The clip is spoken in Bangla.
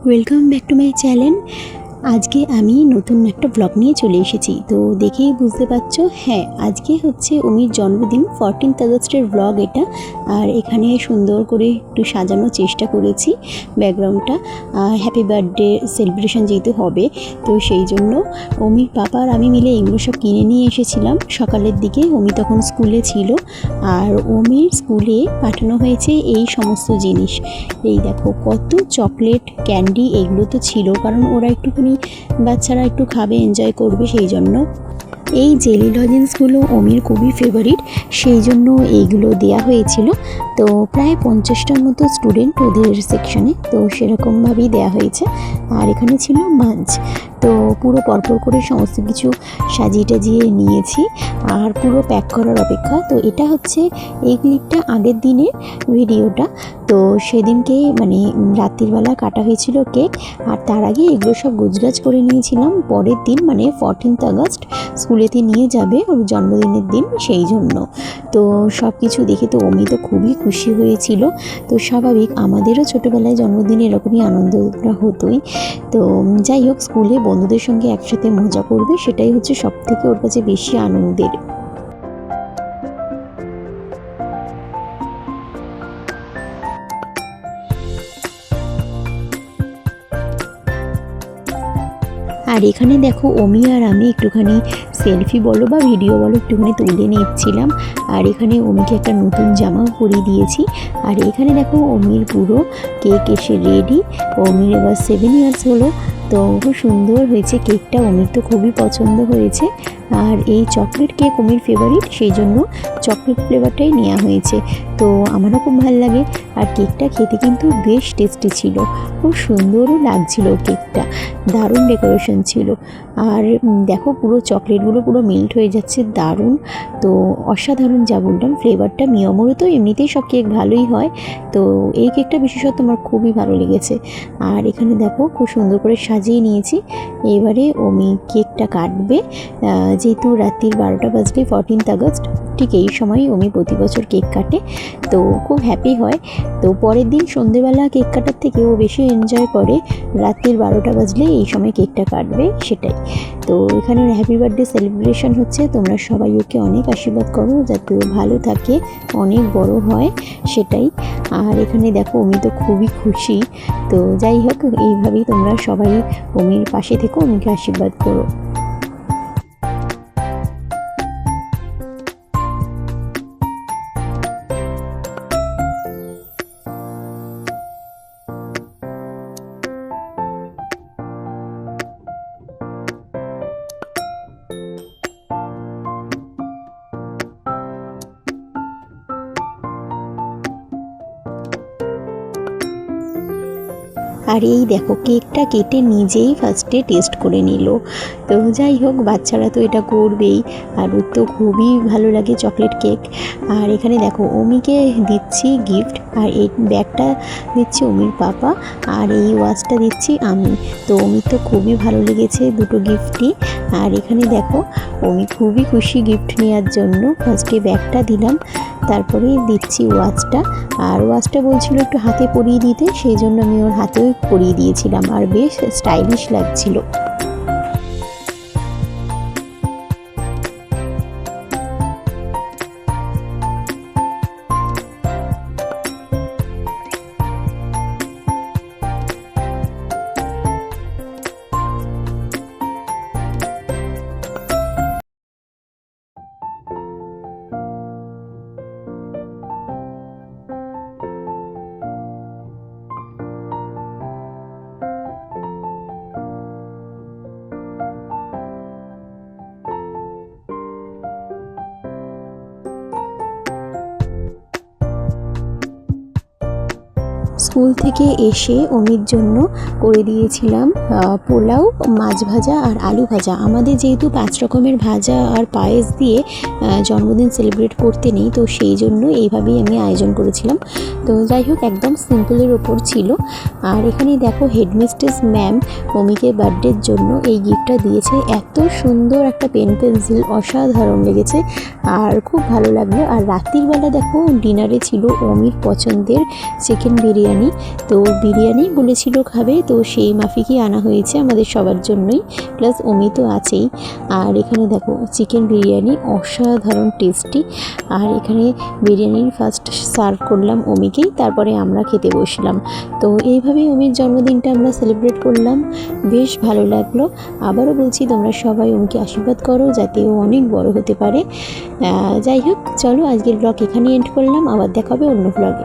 Welcome back to my channel. আজকে আমি নতুন একটা ব্লগ নিয়ে চলে এসেছি। তো দেখেই বুঝতে পারছো, হ্যাঁ আজকে হচ্ছে উমির জন্মদিন, 14th আগস্টের ব্লগ এটা। আর এখানে সুন্দর করে একটু সাজানোর চেষ্টা করেছি ব্যাকগ্রাউন্ডটা। হ্যাপি বার্থডে সেলিব্রেশন যেহেতু হবে, তো সেই জন্য অমির পাপা আর আমি মিলে এগুলো সব কিনে নিয়ে এসেছিলাম সকালের দিকে। অমি তখন স্কুলে ছিল, আর অমির স্কুলে পাঠানো হয়েছে এই সমস্ত জিনিস। এই দেখো কত চকলেট, ক্যান্ডি, এগুলো তো ছিল, কারণ ওরা একটুখানি বাচ্চারা একটু খাবে, এনজয় করবে, সেই জন্য। এই জেলি লজেন্সগুলো অমির খুবই ফেভারিট, সেই জন্য এইগুলো দেয়া হয়েছিল। তো প্রায় 50টার মতো স্টুডেন্ট ওদের সেকশনে, তো সেরকমভাবেই দেয়া হয়েছে। আর এখানে ছিল মাঞ্চ। তো পুরো পরপর করে সমস্ত কিছু সাজিয়ে টাজিয়ে নিয়েছি, আর পুরো প্যাক করার অপেক্ষা। তো এটা হচ্ছে এই ক্লিপটা আগের দিনের ভিডিওটা। তো সেদিনকে মানে রাত্রিবেলা কাটা হয়েছিল কেক, আর তার আগে এগুলো সব গোছগাছ করে নিয়েছিলাম পরের দিন, মানে 14th আগস্ট স্কুলেতে নিয়ে যাবে ওর জন্মদিনের দিন, সেই জন্য। তো সব কিছু দেখে তো অমি তো খুবই খুশি হয়েছিল। তো স্বাভাবিক, আমাদেরও ছোটোবেলায় জন্মদিনে এরকমই আনন্দটা হতোই। তো যাই হোক, স্কুলে বন্ধুদের সঙ্গে একসাথে মজা করবে, সেটাই হচ্ছে সবথেকে ওর কাছে বেশি আনন্দের। আর এখানে দেখো অমি আর আমি একটুখানি সেলফি বলো বা ভিডিও বলো একটুখানি তুলে নিচ্ছিলাম। আর এখানে অমিকে একটা নতুন জামাও পরিয়ে দিয়েছি। আর এখানে দেখো অমির পুরো কেক এসে রেডি। অমির এবার 7 ইয়ার্স হলো। তো খুব সুন্দর হয়েছে কেকটা, অমির তো খুবই পছন্দ হয়েছে। আর এই চকলেট কেক অমির ফেভারিট, সেই জন্য চকলেট ফ্লেভারটাই নেওয়া হয়েছে। তো আমারও খুব ভালো লাগে। আর কেকটা খেতে কিন্তু বেশ টেস্টি ছিল, খুব সুন্দরও লাগছিল কেকটা, দারুণ ডেকোরেশন ছিল। আর দেখো পুরো চকলেটগুলো পুরো মেল্ট হয়ে যাচ্ছে, দারুণ। তো অসাধারণ, যা বললাম, ফ্লেভারটা মিয়মরও তো এমনিতেই সব কেক ভালোই হয়, তো এই কেকটা বিশেষত আমার খুবই ভালো লেগেছে। আর এখানে দেখো খুব সুন্দর করে সাজিয়ে নিয়েছি। এবারে অমি কেকটা কাটবে, যেহেতু রাত্রির 12টা বাজবে 14th আগস্ট, ঠিক এই সময় অমি প্রতি বছর কেক কাটে, তো খুব হ্যাপি হয়। তো পরের দিন সন্ধেবেলা কেক কাটার থেকে ও বেশি এনজয় করে রাত্রির 12টা বাজলে এই সময় কেকটা কাটবে, সেটাই। তো এখানে হ্যাপি বার্থডে সেলিব্রেশন হচ্ছে, তোমরা সবাই ওকে অনেক আশীর্বাদ করো যাতে ও ভালো থাকে, অনেক বড় হয়, সেটাই। আর এখানে দেখো অমি তো খুবই খুশি। তো যাই হোক, এইভাবেই তোমরা সবাই অমির পাশে থেকো, অমিকে আশীর্বাদ করো। আর এই দেখো কেকটা কেটে নিজেই ফার্স্টে টেস্ট করে নিল। তো যাই হোক, বাচ্চারা তো এটা করবেই, আর ওর তো খুবই ভালো লাগে চকলেট কেক। আর এখানে দেখো অমিকে দিচ্ছি গিফট, আর এই ব্যাগটা দিচ্ছি অমির পাপা, আর এই ওয়াচটা দিচ্ছি আমি। তো অমির তো খুবই ভালো লেগেছে দুটো গিফটই। আর এখানে দেখো অমি খুবই খুশি গিফট নেওয়ার জন্য। ফার্স্টে ব্যাগটা দিলাম, তারপরে দিচ্ছি ওয়াচটা। আর ওয়াচটা বলছিল একটু হাতে পরিয়ে দিতে, সেই জন্য আমি ওর হাতেও পরিয়ে দিয়েছিলাম, আর বেশ স্টাইলিশ লাগছিল। স্কুল থেকে এসে অমির জন্য করে দিয়েছিলাম পোলাও, মাছ ভাজা আর আলু ভাজা। আমাদের যেহেতু 5 রকমের ভাজা আর পায়েস দিয়ে জন্মদিন সেলিব্রেট করতে নেই, তো সেই জন্য এইভাবেই আমি আয়োজন করেছিলাম। তো যাই হোক, একদম সিম্পলের ওপর ছিল। আর এখানে দেখো হেডমিস্ট্রেস ম্যাম অমিকে বার্থডের জন্য এই গিফটটা দিয়েছে। এত সুন্দর একটা পেন পেন্সিল, অসাধারণ লেগেছে আর খুব ভালো লাগলো। আর রাত্রির বেলা দেখো ডিনারে ছিল অমির পছন্দের চিকেন বিরিয়ানি। বিরিয়ানি। তো বিরিয়ানি বলেছিল খাবে, তো সেই মাফিকই আনা হয়েছে আমাদের সবার জন্যই, প্লাস অমি তো আছেই। আর এখানে দেখো চিকেন বিরিয়ানি অসাধারণ টেস্টি। আর এখানে বিরিয়ানির ফার্স্ট সার্ভ করলাম অমিকেই, তারপরে আমরা খেতে বসলাম। তো এইভাবেই অমির জন্মদিনটা আমরা সেলিব্রেট করলাম, বেশ ভালো লাগলো। আবারও বলছি তোমরা সবাই অমিকে আশীর্বাদ করো যাতে ও অনেক বড় হতে পারে। যাই হোক, চলো আজকের ব্লগ এখানেই এন্ড করলাম, আবার দেখা হবে অন্য ব্লগে।